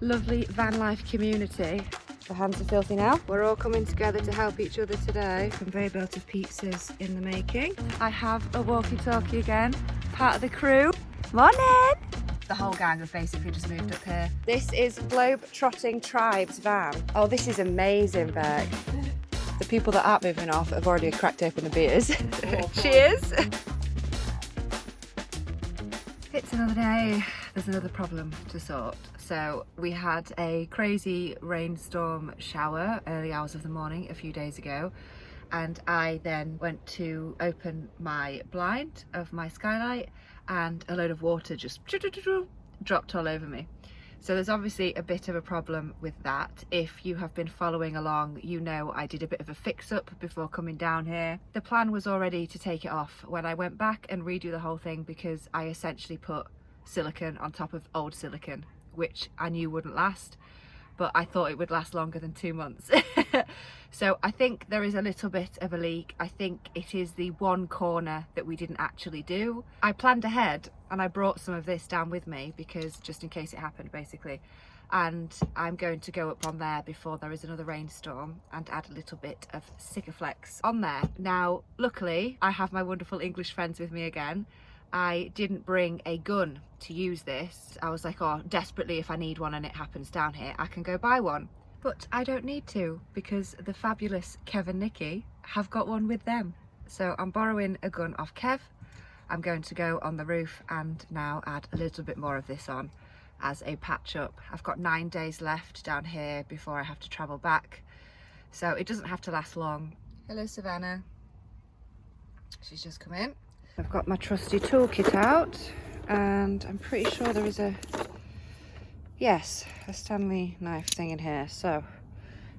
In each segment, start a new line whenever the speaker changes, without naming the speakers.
lovely van life community. The hands are filthy now. We're all coming together to help each other today. Conveyor belt of pizzas in the making. I have a walkie-talkie again, part of the crew. Morning! The whole gang have basically just moved up here. This is Globe-Trotting Tribe's van. Oh, this is amazing, Beck. The people that aren't moving off have already cracked open the beers. Cheers! It's another day. There's another problem to sort. So we had a crazy rainstorm shower early hours of the morning a few days ago, and I then went to open my blind of my skylight and a load of water just dropped all over me. So there's obviously a bit of a problem with that. If you have been following along, you know I did a bit of a fix-up before coming down here. The plan was already to take it off when I went back and redo the whole thing, because I essentially put silicone on top of old silicone, which I knew wouldn't last, but I thought it would last longer than 2 months. So I think there is a little bit of a leak. I think it is the one corner that we didn't actually do. I planned ahead and I brought some of this down with me, because just in case it happened, basically. And I'm going to go up on there before there is another rainstorm and add a little bit of Sikaflex on there. Now, luckily, I have my wonderful English friends with me again. I didn't bring a gun to use this. I was like, oh, desperately, if I need one and it happens down here, I can go buy one. But I don't need to, because the fabulous Kev and Nikki have got one with them. So I'm borrowing a gun off Kev. I'm going to go on the roof and now add a little bit more of this on as a patch up. I've got 9 days left down here before I have to travel back, so it doesn't have to last long. Hello, Savannah. She's just come in. I've got my trusty toolkit out, and I'm pretty sure there is a Stanley knife thing in here. So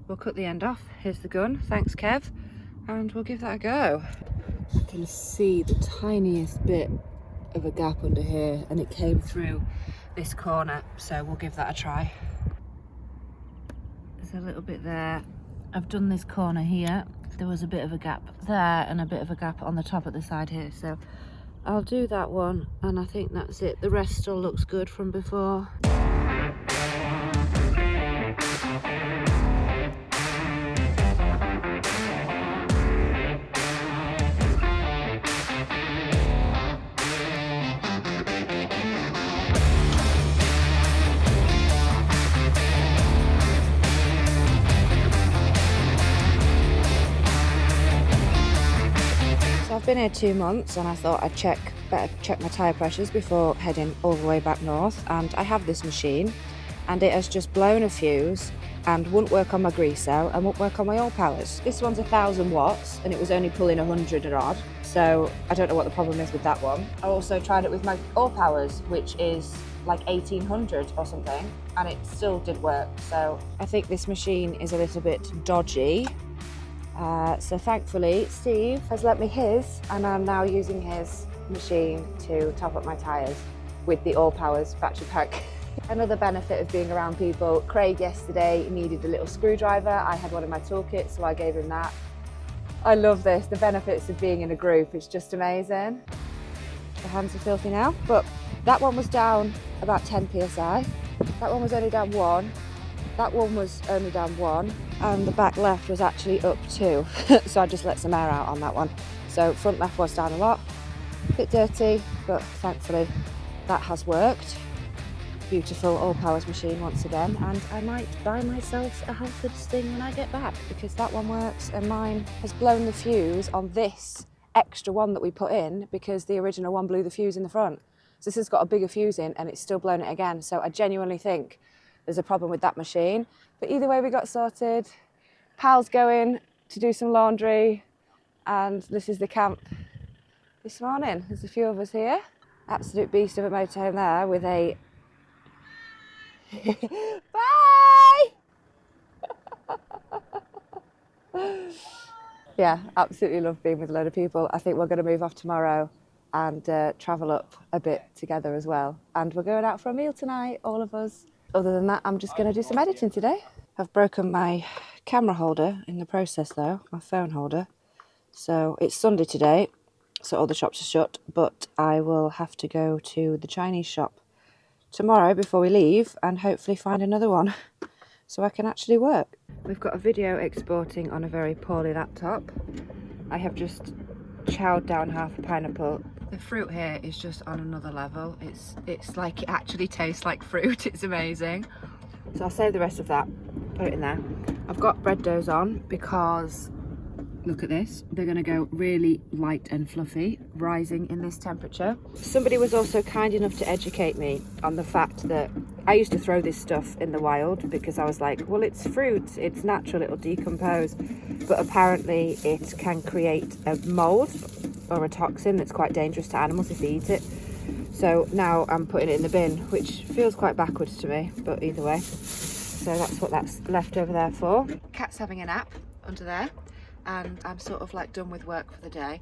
we'll cut the end off. Here's the gun, thanks Kev, and we'll give that a go. You can see the tiniest bit of a gap under here, and it came through this corner, so we'll give that a try. There's a little bit there. I've done this corner here. There was a bit of a gap there and a bit of a gap on the top at the side here, so I'll do that one, and I think that's it. The rest still looks good from before. I've been here 2 months, and I thought I'd better check my tyre pressures before heading all the way back north. And I have this machine, and it has just blown a fuse and won't work on my grease cell and won't work on my oil powers. This one's 1000 watts and it was only pulling 100 and odd, so I don't know what the problem is with that one. I also tried it with my oil powers, which is like 1800 or something, and it still did work. So I think this machine is a little bit dodgy. So thankfully Steve has lent me his, and I'm now using his machine to top up my tyres with the All Powers battery pack. Another benefit of being around people, Craig yesterday needed a little screwdriver. I had one in my toolkit, so I gave him that. I love this, the benefits of being in a group, it's just amazing. The hands are filthy now, but that one was down about 10 psi. That one was only down 1. That one was only down 1, and the back left was actually up 2. So I just let some air out on that one. So front left was down a lot, a bit dirty, but thankfully that has worked. Beautiful All Powers machine once again, and I might buy myself a Halfords thing when I get back, because that one works, and mine has blown the fuse on this extra one that we put in, because the original one blew the fuse in the front. So this has got a bigger fuse in and it's still blown it again. So I genuinely think there's a problem with that machine. But either way, we got sorted. Pal's going to do some laundry, and this is the camp this morning. There's a few of us here. Absolute beast of a motorhome there with a bye! Yeah, absolutely love being with a load of people. I think we're going to move off tomorrow and travel up a bit together as well. And we're going out for a meal tonight, all of us. Other than that, I'm just going to do some editing today. I've broken my camera holder in the process though, my phone holder. So it's Sunday today, so all the shops are shut, but I will have to go to the Chinese shop tomorrow before we leave and hopefully find another one so I can actually work. We've got a video exporting on a very poorly laptop. I have just chowed down half a pineapple. The fruit here is just on another level. It's like it actually tastes like fruit. It's amazing. So I'll save the rest of that, put it in there. I've got bread doughs on because look at this, they're going to go really light and fluffy, rising in this temperature. Somebody was also kind enough to educate me on the fact that I used to throw this stuff in the wild because I was like, well, it's fruit, it's natural, it'll decompose. But apparently it can create a mold or a toxin that's quite dangerous to animals if they eat it. So now I'm putting it in the bin, which feels quite backwards to me, but either way. So that's what that's left over there for. Cat's having a nap under there. And I'm sort of like done with work for the day.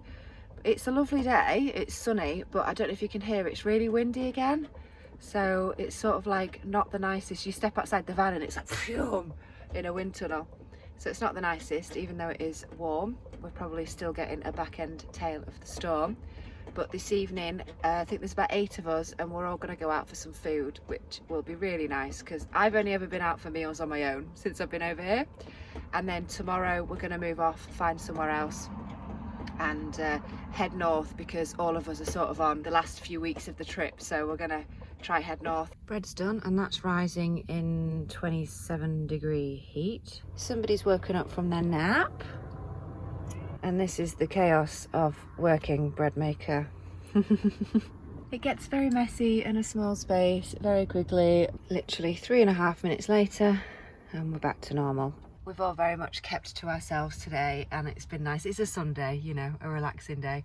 It's a lovely day, it's sunny, but I don't know if you can hear, it's really windy again. So it's sort of like not the nicest. You step outside the van and it's like phew, in a wind tunnel. So it's not the nicest, even though it is warm. We're probably still getting a back end tail of the storm. But this evening, I think there's about 8 of us and we're all gonna go out for some food, which will be really nice because I've only ever been out for meals on my own since I've been over here. And then tomorrow we're gonna move off, find somewhere else and head north because all of us are sort of on the last few weeks of the trip. So we're gonna try head north. Bread's done and that's rising in 27-degree heat. Somebody's woken up from their nap. And this is the chaos of working bread maker. It gets very messy in a small space very quickly. Literally 3.5 minutes later and we're back to normal. We've all very much kept to ourselves today and it's been nice. It's a Sunday, you know, a relaxing day.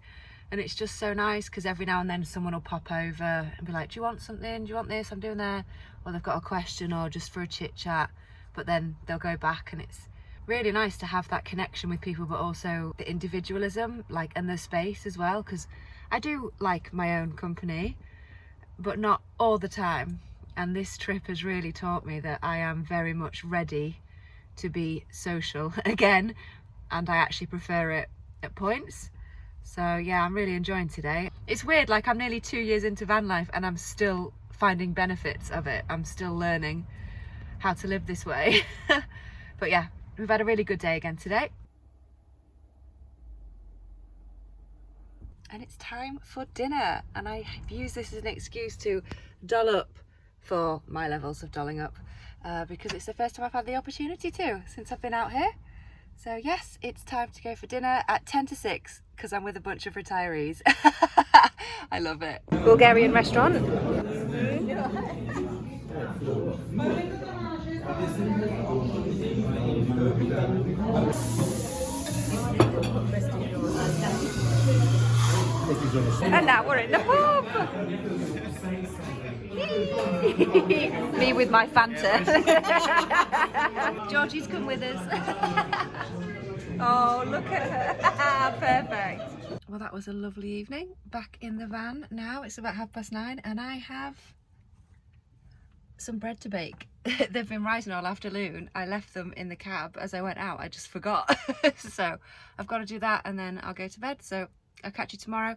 And it's just so nice because every now and then someone will pop over and be like, do you want something? Do you want this? I'm doing that. Or they've got a question or just for a chit chat. But then they'll go back and it's really nice to have that connection with people, but also the individualism, like, and the space as well, because I do like my own company, but not all the time. And this trip has really taught me that I am very much ready to be social again, and I actually prefer it at points. So yeah, I'm really enjoying today. It's weird, like I'm nearly 2 years into van life and I'm still finding benefits of it. I'm still learning how to live this way. But yeah, we've had a really good day again today. And it's time for dinner. And I've used this as an excuse to doll up for my levels of dolling up because it's the first time I've had the opportunity to since I've been out here. So yes, it's time to go for dinner at 10 to 6 because I'm with a bunch of retirees. I love it. Bulgarian restaurant. And now we're in the pub. Me with my Fanta. Georgie's come with us. Oh, look at her. Perfect. Well, that was a lovely evening. Back in the van now. It's about 9:30 and I have some bread to bake. They've been rising all afternoon. I left them in the cab as I went out. I just forgot. So I've got to do that and then I'll go to bed. So I'll catch you tomorrow.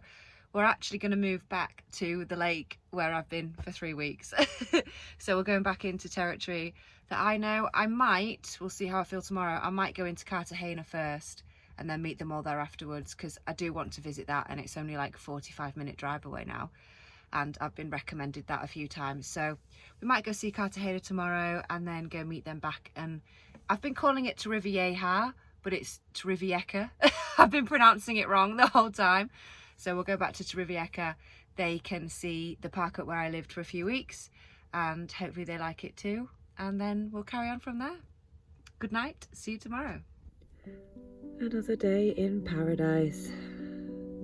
We're actually going to move back to the lake where I've been for 3 weeks. So we're going back into territory that I know. We'll see how I feel tomorrow. I might go into Cartagena first and then meet them all there afterwards because I do want to visit that and it's only like a 45-minute drive away now. And I've been recommended that a few times. So we might go see Cartagena tomorrow and then go meet them back. And I've been calling it Torrevieja, but it's Torrevieja. I've been pronouncing it wrong the whole time. So we'll go back to Torrevieja. They can see the park up where I lived for a few weeks and hopefully they like it too. And then we'll carry on from there. Good night. See you tomorrow. Another day in paradise.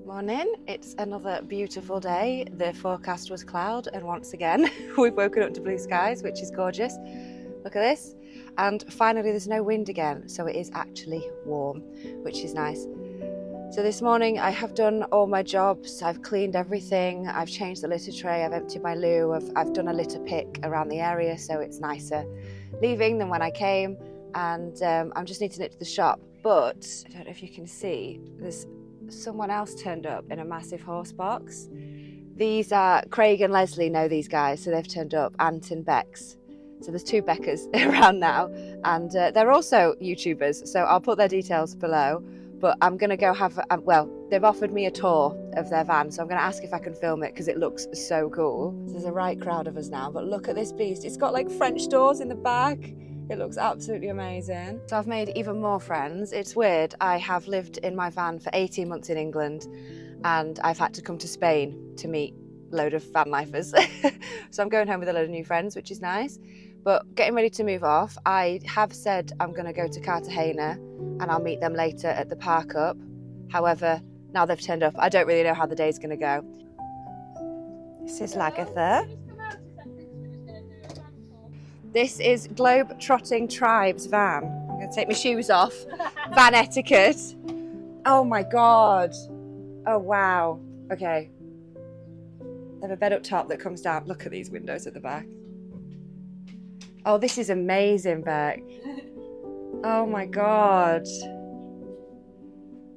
Morning, it's another beautiful day. The forecast was cloud and once again we've woken up to blue skies, which is gorgeous. Look at this. And finally there's no wind again, so it is actually warm, which is nice. So this morning I have done all my jobs. I've cleaned everything, I've changed the litter tray, I've emptied my loo, I've done a litter pick around the area so it's nicer leaving than when I came. And I'm just need to nip to the shop, but I don't know if you can see, there's someone else turned up in a massive horse box. These are Craig and Leslie know these guys, so they've turned up, Ant and Bex. So there's 2 Beccas around now, and they're also YouTubers, so I'll put their details below. But I'm going to go have, well, they've offered me a tour of their van, so I'm going to ask if I can film it because it looks so cool. So there's a right crowd of us now, but look at this beast. It's got like French doors in the back. It looks absolutely amazing. So I've made even more friends. It's weird, I have lived in my van for 18 months in England, and I've had to come to Spain to meet a load of van lifers. So I'm going home with a load of new friends, which is nice. But getting ready to move off, I have said I'm going to go to Cartagena and I'll meet them later at the park up. However, now they've turned up, I don't really know how the day's going to go. This is Lagatha. This is Globe-Trotting Tribe's van. I'm going to take my shoes off. Van etiquette. Oh my God. Oh wow. Okay. They have a bed up top that comes down. Look at these windows at the back. Oh, this is amazing, Beck. Oh my God.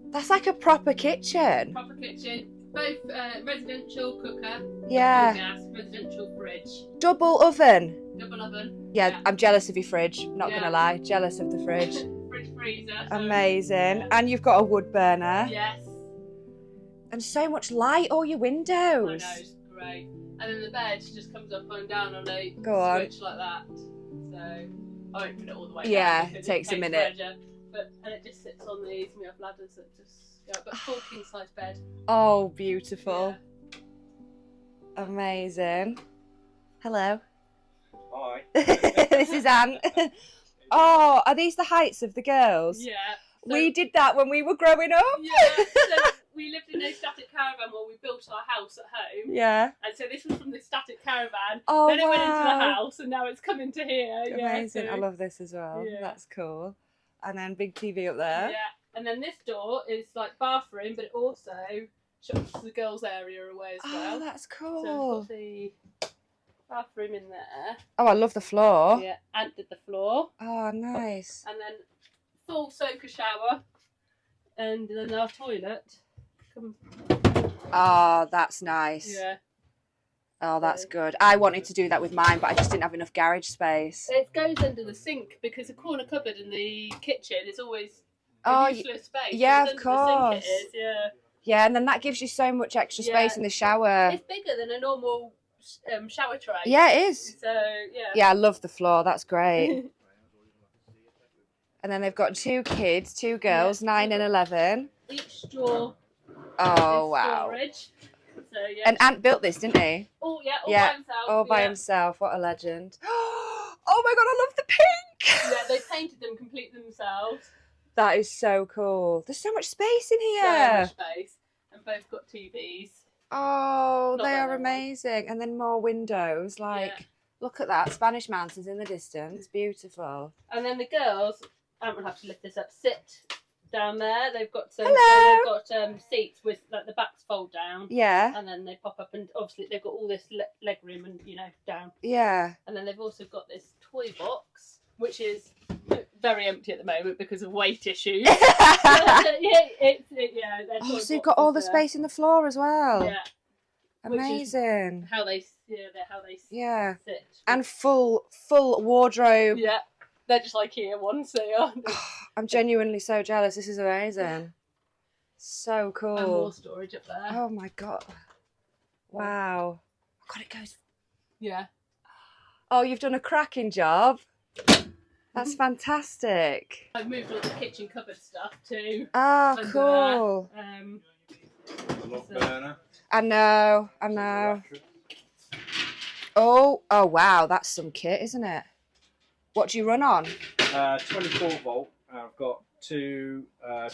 That's like a proper kitchen.
Proper kitchen. Both residential cooker.
Yeah.
Gas, residential fridge.
Double oven.
Double oven.
Yeah, I'm jealous of your fridge. Not
Yeah.
gonna lie. Jealous of the fridge.
Fridge freezer.
Amazing.
Yeah.
And you've got a wood burner.
Yes.
And so much light, all your
I
windows.
know, it's great. And then the bed just comes up and down on a
Go on.
switch like that. So I won't put it all the way
Yeah,
down.
it takes a minute.
Forever. And it just sits on these. We have ladders that just go up. But full king size bed.
Oh, beautiful. Amazing. Hello.
Hi.
This is Anne. Oh, are these the heights of the girls?
Yeah.
We did that when we were growing up.
Yeah. So we lived in a static caravan while we built our house at home.
Yeah.
And so this was from the static caravan.
Oh,
then it went into the
wow.
house and now it's come into here.
Amazing.
Yeah,
I
so,
love this as well.
Yeah.
That's cool. And then big TV up there.
yeah. And then this door is like bathroom, but it also shuts the girls' area away as well.
Oh, that's
So
cool.
we've got the bathroom in there.
Oh, I love the floor.
Yeah, Ant did the floor.
Oh, nice.
And then full soaker shower. And then our toilet.
Oh, that's nice.
Yeah.
Oh, that's good. I wanted to do that with mine, but I just didn't have enough garage space.
It goes under the sink because the corner cupboard in the kitchen is always
Oh,
a useless space.
yeah,
It's
of
under the
course.
sink it is, yeah.
Yeah, and then that gives you so much extra space
Yeah.
in the shower.
It's bigger than a normal shower tray.
Yeah, it is.
So, yeah.
Yeah, I love the floor. That's great. And then they've got 2 kids, 2 girls,
Yeah.
9 and 11.
Each drawer
Oh,
is
wow.
storage. So, yeah.
And Ant built this, didn't he?
all
yeah,
by himself.
All by
yeah.
himself. What a legend. Oh my God, I love the pink.
Yeah, they painted them completely themselves.
That is so cool. There's so much space in
So
here.
much space. And both got TVs.
Oh,
Not
they
that
are
they're
amazing. And then more windows. Like,
Yeah.
look at that. Spanish mountains in the distance. Beautiful.
And then the girls, I will have to lift this up, sit down there. They've got some,
Hello.
they've got seats with like the backs fold down.
Yeah.
And then they pop up, and obviously they've got all this leg room and down.
Yeah.
And then they've also got this toy box, which is very empty at the moment because of weight issues.
Oh, so you've got all the space in the floor as well.
Yeah, which is
Amazing.
how they
Yeah.
sit.
And full wardrobe.
Yeah, they're just like here ones. They are.
I'm genuinely so jealous. This is amazing. So cool.
And more storage up there.
Oh my God. Wow. God, it goes.
Yeah.
Oh, you've done a cracking job. That's fantastic.
I've moved all the kitchen cupboard stuff too.
Oh,
under
cool.
there.
The log burner.
I know. Oh, wow. That's some kit, isn't it? What do you run on?
24 volt. I've got 2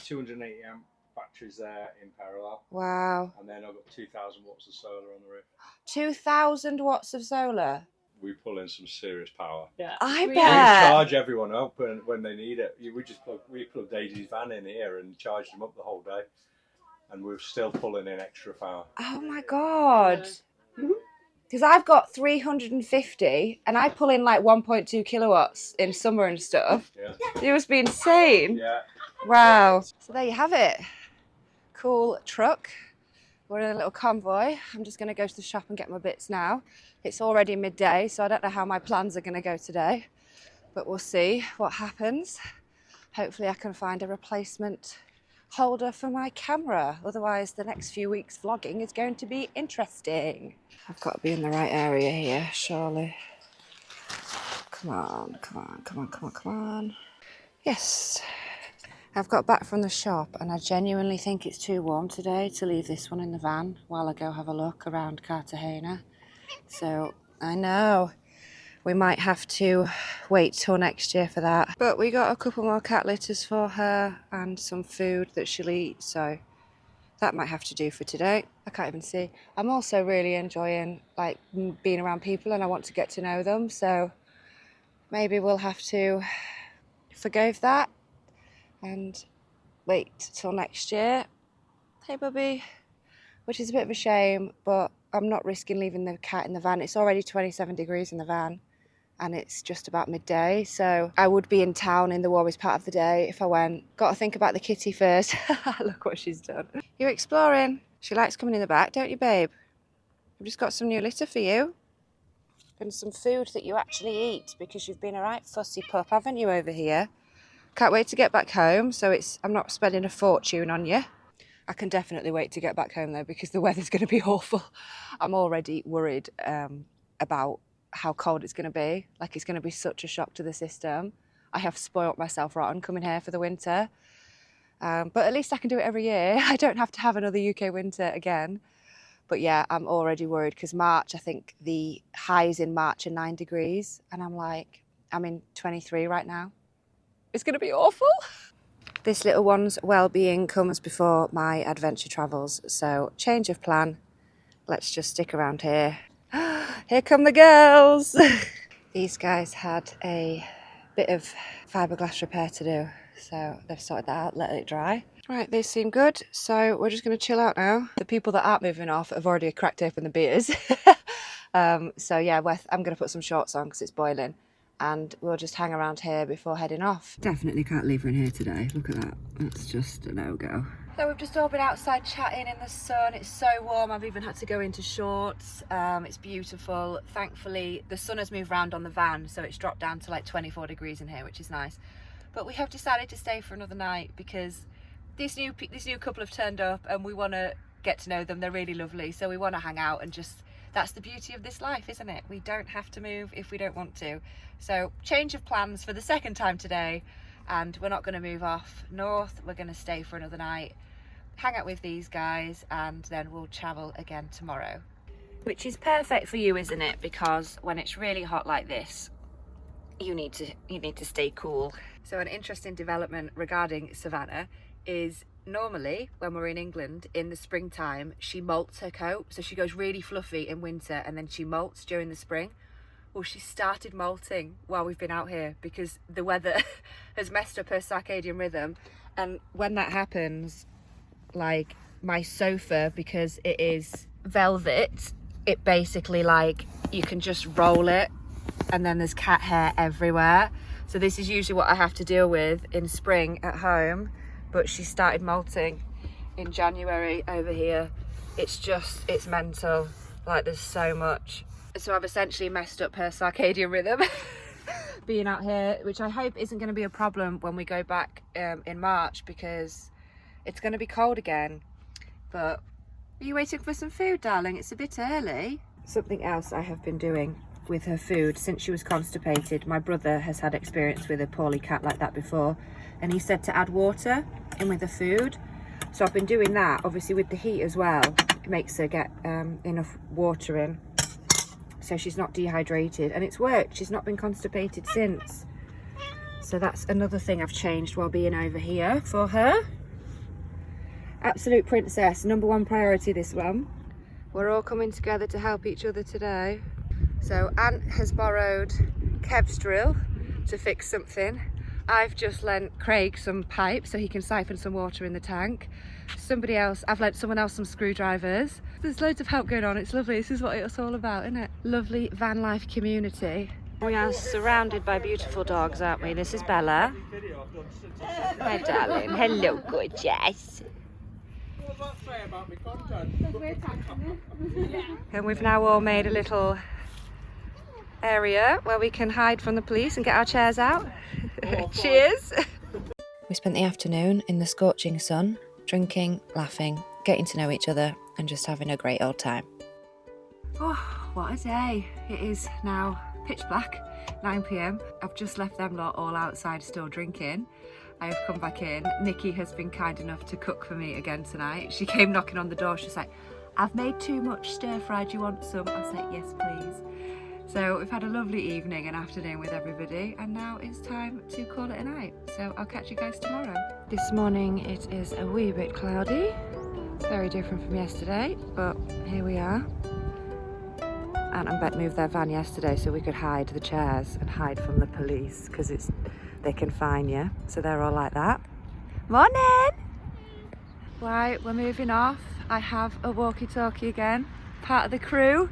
280 amp batteries there in parallel.
Wow.
And then I've got 2,000 watts of solar on the roof.
2,000 watts of solar.
We pull in some serious power.
Yeah.
I
We
We
bet.
charge everyone up when they need it. We plug Daisy's van in here and charge them up the whole day. And we're still pulling in extra power.
Oh my God. Because I've got 350 and I pull in like 1.2 kilowatts in summer and stuff.
Yeah.
It must be insane.
Yeah.
Wow. So there you have it. Cool truck We're in a little convoy. I'm just going to go to the shop and get my bits now. It's already midday, so I don't know how my plans are going to go today, but we'll see what happens. Hopefully I can find a replacement holder for my camera. Otherwise, the next few weeks vlogging is going to be interesting. I've got to be in the right area here, surely. Come on, come on, come on, come on, come on. Yes. I've got back from the shop and I genuinely think it's too warm today to leave this one in the van while I go have a look around Cartagena. So I know we might have to wait till next year for that. But we got a couple more cat litters for her and some food that she'll eat, so that might have to do for today. I can't even see. I'm also really enjoying like being around people and I want to get to know them, so maybe we'll have to forgive that and wait till next year. Hey Bubby, which is a bit of a shame, but I'm not risking leaving the cat in the van. It's already 27 degrees in the van and it's just about midday, so I would be in town in the warmest part of the day if I went. Got to think about the kitty first. Look what she's done. You're exploring. She likes coming in the back, don't you, babe? I've just got some new litter for you and some food that you actually eat, because you've been a right fussy pup, haven't you, over here? Can't wait to get back home, so I'm not spending a fortune on you. I can definitely wait to get back home though, because the weather's going to be awful. I'm already worried about how cold it's going to be. Like, it's going to be such a shock to the system. I have spoilt myself rotten coming here for the winter. But at least I can do it every year. I don't have to have another UK winter again. But yeah, I'm already worried because March, I think the highs in March are 9 degrees. And I'm like, I'm in 23 right now. It's going to be awful. This little one's well-being comes before my adventure travels. So change of plan. Let's just stick around here. Here come the girls. These guys had a bit of fiberglass repair to do. So they've sorted that out, let it dry. Right, they seem good. So we're just going to chill out now. The people that aren't moving off have already cracked open the beers. So yeah, I'm going to put some shorts on because it's boiling. And we'll just hang around here before heading off. Definitely can't leave her in here today. Look at that. That's just a no-go. So we've just all been outside chatting in the sun. It's so warm. I've even had to go into shorts. It's beautiful. Thankfully, the sun has moved around on the van, so it's dropped down to like 24 degrees in here, which is nice. But we have decided to stay for another night because this new couple have turned up and we want to get to know them. They're really lovely. So we want to hang out and just... That's the beauty of this life, isn't it? We don't have to move if we don't want to. So change of plans for the second time today, and we're not going to move off north. We're going to stay for another night, hang out with these guys, and then we'll travel again tomorrow. Which is perfect for you, isn't it? Because when it's really hot like this, you need to stay cool. So an interesting development regarding Savannah is normally when we're in England in the springtime, she molts her coat. So she goes really fluffy in winter and then she molts during the spring. Well, she started molting while we've been out here because the weather has messed up her circadian rhythm. And when that happens, like my sofa, because it is velvet, it basically like you can just roll it and then there's cat hair everywhere. So this is usually what I have to deal with in spring at home. But she started molting in January over here. It's mental. Like, there's so much. So I've essentially messed up her circadian rhythm being out here, which I hope isn't going to be a problem when we go back in March, because it's going to be cold again. But are you waiting for some food, darling? It's a bit early. Something else I have been doing with her food since she was constipated. My brother has had experience with a poorly cat like that before, and he said to add water in with the food. So I've been doing that, obviously with the heat as well. It makes her get enough water in so she's not dehydrated, and it's worked. She's not been constipated since. So that's another thing I've changed while being over here for her. Absolute princess, #1 priority, this one. We're all coming together to help each other today. So Ant has borrowed Kev's drill to fix something. I've just lent Craig some pipes so he can siphon some water in the tank. I've lent someone else some screwdrivers. There's loads of help going on. It's lovely. This is what it's all about, isn't it? Lovely van life community. We are surrounded by beautiful dogs, aren't we? This is Bella. Hi, darling. Hello, gorgeous. And we've now all made a little area where we can hide from the police and get our chairs out. Cheers! We spent the afternoon in the scorching sun, drinking, laughing, getting to know each other and just having a great old time. Oh, what a day. It is now pitch black, 9 p.m. I've just left them lot all outside still drinking. I have come back in. Nikki has been kind enough to cook for me again tonight. She came knocking on the door. She's like, I've made too much stir fry, do you want some? I was like, yes please. So we've had a lovely evening and afternoon with everybody, and now it's time to call it a night. So I'll catch you guys tomorrow. This morning it is a wee bit cloudy. Very different from yesterday, but here we are. Aunt and Bet moved their van yesterday so we could hide the chairs and hide from the police, because they can fine you. So they're all like that. Morning! Right, we're moving off. I have a walkie-talkie again, part of the crew.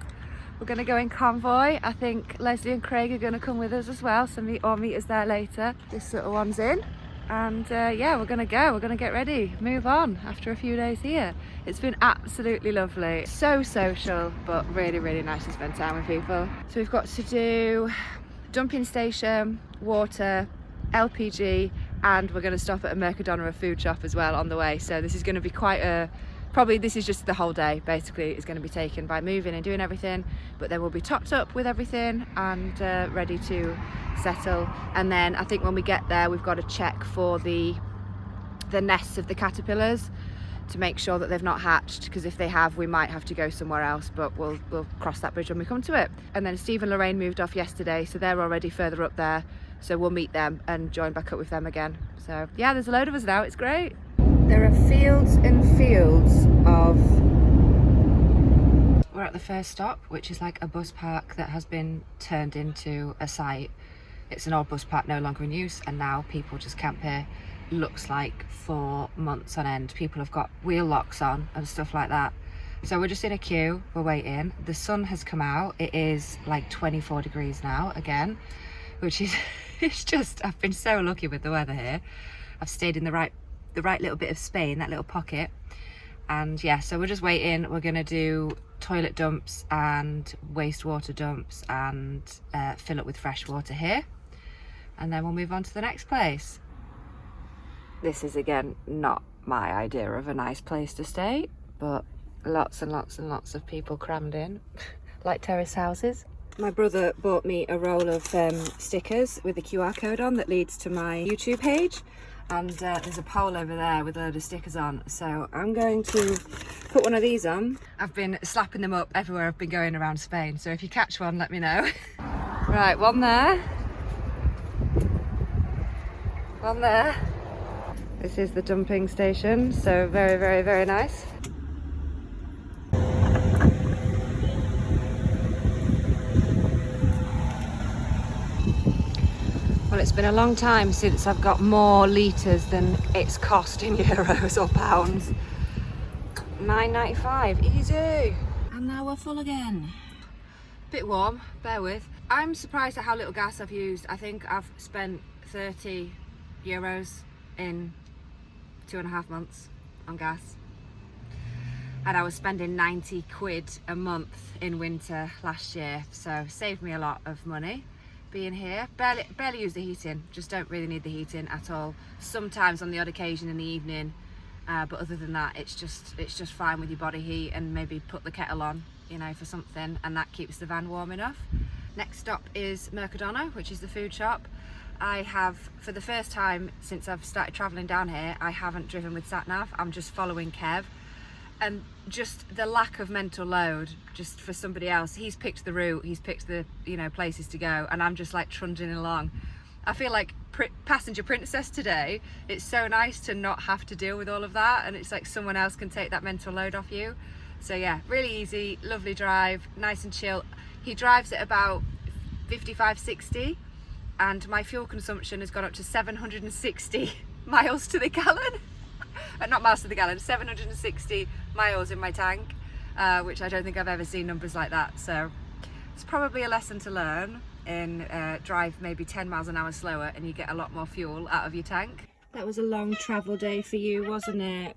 We're going to go in convoy. I think Leslie and Craig are going to come with us as well, so meet us there later. This little one's in, and yeah, we're going to go. We're going to get ready, move on after a few days here. It's been absolutely lovely. So social, but really, really nice to spend time with people. So we've got to do dumping station, water, LPG, and we're going to stop at a Mercadona, a food shop as well on the way. So this is going to be quite a... Probably this is just the whole day, basically, is going to be taken by moving and doing everything, but then we'll be topped up with everything and ready to settle. And then I think when we get there, we've got to check for the nests of the caterpillars to make sure that they've not hatched, because if they have, we might have to go somewhere else, but we'll cross that bridge when we come to it. And then Steve and Lorraine moved off yesterday, so they're already further up there, so we'll meet them and join back up with them again. So yeah, there's a load of us now, it's great. There are fields and fields of... We're at the first stop, which is like a bus park that has been turned into a site. It's an old bus park, no longer in use, and now people just camp here. Looks like for months on end. People have got wheel locks on and stuff like that. So we're just in a queue, we're waiting. The sun has come out. It is like 24 degrees now again, which is, it's just, I've been so lucky with the weather here. I've stayed in the right little bit of Spain, that little pocket. And yeah, so we're just waiting. We're gonna do toilet dumps and wastewater dumps and fill up with fresh water here, and then we'll move on to the next place. This is again not my idea of a nice place to stay, but lots and lots and lots of people crammed in like terrace houses. My brother bought me a roll of stickers with a QR code on that leads to my YouTube page. And there's a pole over there with a load of stickers on, so I'm going to put one of these on. I've been slapping them up everywhere I've been going around Spain, so if you catch one, let me know. Right, one there. One there. This is the dumping station, so very, very, very nice. Well, it's been a long time since I've got more litres than it's cost in euros or pounds. £9.95, easy. And now we're full again. Bit warm, bear with. I'm surprised at how little gas I've used. I think I've spent 30 euros in 2.5 months on gas. And I was spending 90 quid a month in winter last year, so saved me a lot of money. Being here, barely use the heating, just don't really need the heating at all. Sometimes on the odd occasion in the evening, but other than that, it's just fine with your body heat, and maybe put the kettle on, you know, for something, and that keeps the van warm enough. Next stop is Mercadona, which is the food shop. I have, for the first time since I've started travelling down here, I haven't driven with sat-nav, I'm just following Kev. And just the lack of mental load just for somebody else. He's picked the route, he's picked the, you know, places to go, and I'm just like trundling along. I feel like passenger princess today. It's so nice to not have to deal with all of that, and it's like someone else can take that mental load off you. So yeah, really easy, lovely drive, nice and chill. He drives at about 55-60, and my fuel consumption has gone up to 760 miles to the gallon. Not miles to the gallon, 760 miles in my tank, which I don't think I've ever seen numbers like that. So it's probably a lesson to learn in drive maybe 10 miles an hour slower and you get a lot more fuel out of your tank. That was a long travel day for you, wasn't it?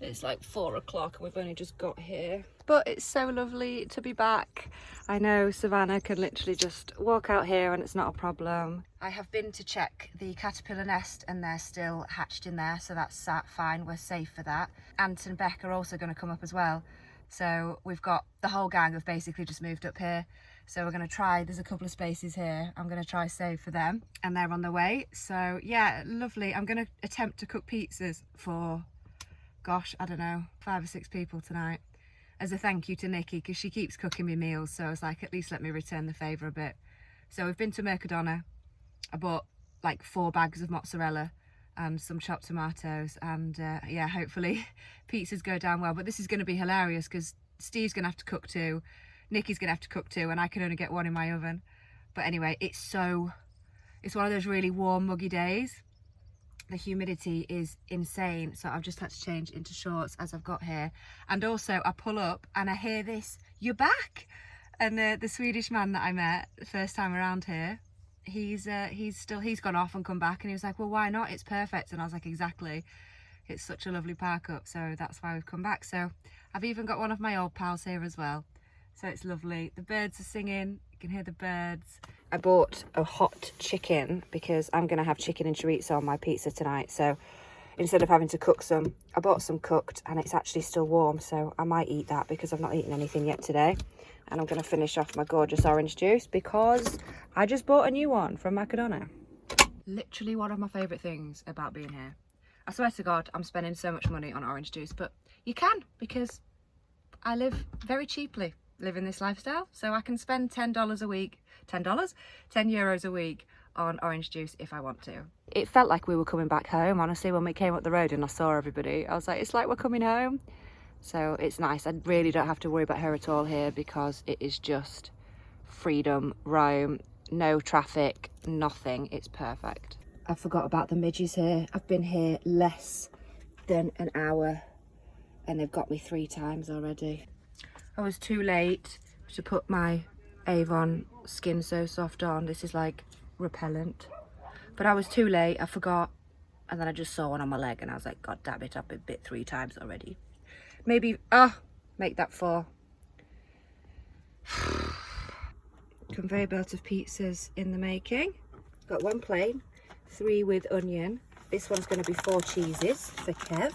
It's like 4 o'clock and we've only just got here. But it's so lovely to be back. I know Savannah can literally just walk out here and it's not a problem. I have been to check the caterpillar nest and they're still hatched in there, so that's fine, we're safe for that. Ant and Beck are also going to come up as well. So we've got the whole gang have basically just moved up here. So we're going to try, there's a couple of spaces here, I'm going to try save for them and they're on the way. So yeah, lovely. I'm going to attempt to cook pizzas for, gosh, I don't know, 5 or 6 people tonight as a thank you to Nikki, because she keeps cooking me meals, so I was like, at least let me return the favour a bit. So we've been to Mercadona. I bought like 4 bags of mozzarella and some chopped tomatoes, and yeah, hopefully pizzas go down well. But this is going to be hilarious because Steve's going to have to cook 2, Nikki's going to have to cook 2, and I can only get 1 in my oven. But anyway, it's one of those really warm, muggy days. The humidity is insane, so I've just had to change into shorts as I've got here. And also I pull up and I hear this, "You're back!" And the Swedish man that I met the first time around here, he's gone off and come back, and he was like, "Well, why not? It's perfect." And I was like, exactly, it's such a lovely park up, so that's why we've come back. So I've even got one of my old pals here as well, so it's lovely. The birds are singing, you can hear the birds. I bought a hot chicken because I'm going to have chicken and chorizo on my pizza tonight. So instead of having to cook some, I bought some cooked and it's actually still warm. So I might eat that because I've not eaten anything yet today. And I'm going to finish off my gorgeous orange juice because I just bought a new one from Mercadona. Literally one of my favourite things about being here. I swear to God, I'm spending so much money on orange juice, but you can, because I live very cheaply, living this lifestyle. So I can spend $10 a week, €10 a week on orange juice if I want to. It felt like we were coming back home, honestly, when we came up the road and I saw everybody. I was like, it's like we're coming home. So it's nice. I really don't have to worry about her at all here because it is just freedom, roam, no traffic, nothing. It's perfect. I forgot about the midges here. I've been here less than an hour and they've got me 3 times already. I was too late to put my Avon Skin So Soft on. This is like repellent, but I was too late, I forgot, and then I just saw one on my leg and I was like, God damn it, I've been bit 3 times already. Maybe make that 4. Conveyor belt of pizzas in the making. Got 1 plain, 3 with onion. This one's going to be 4 cheeses for Kev.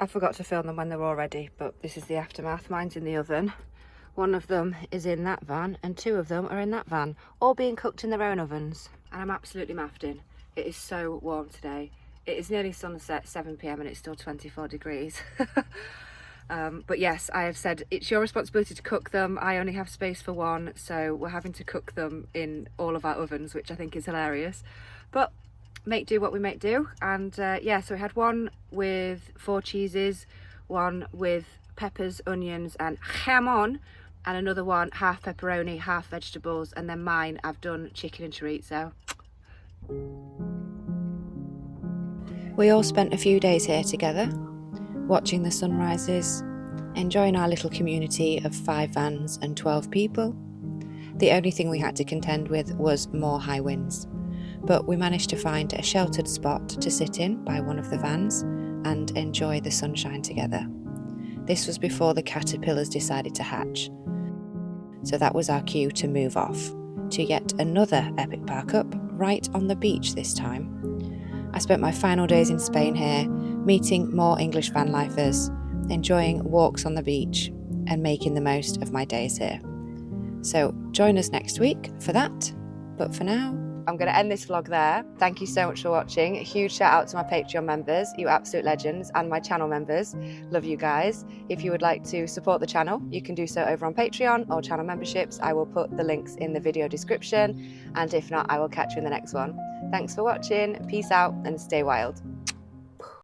I forgot to film them when they were all ready, but this is the aftermath. Mine's in the oven. 1 of them is in that van and 2 of them are in that van, all being cooked in their own ovens. And I'm absolutely maffed in. It is so warm today. It is nearly sunset, 7 PM, and it's still 24 degrees. But yes, I have said it's your responsibility to cook them. I only have space for 1, so we're having to cook them in all of our ovens, which I think is hilarious. But make do what we make do. And yeah, so we had 1 with 4 cheeses, 1 with peppers, onions and jamon, and another one half pepperoni, half vegetables, and then mine I've done chicken and chorizo. We all spent a few days here together, watching the sunrises, enjoying our little community of 5 vans and 12 people. The only thing we had to contend with was more high winds, but we managed to find a sheltered spot to sit in by one of the vans and enjoy the sunshine together. This was before the caterpillars decided to hatch, so that was our cue to move off to yet another epic park up right on the beach this time. I spent my final days in Spain here, meeting more English van lifers, enjoying walks on the beach and making the most of my days here. So join us next week for that, but for now, I'm going to end this vlog there. Thank you so much for watching. A huge shout out to my Patreon members, you absolute legends, and my channel members. Love you guys. If you would like to support the channel, you can do so over on Patreon or channel memberships. I will put the links in the video description, and if not, I will catch you in the next one. Thanks for watching, peace out, and stay wild.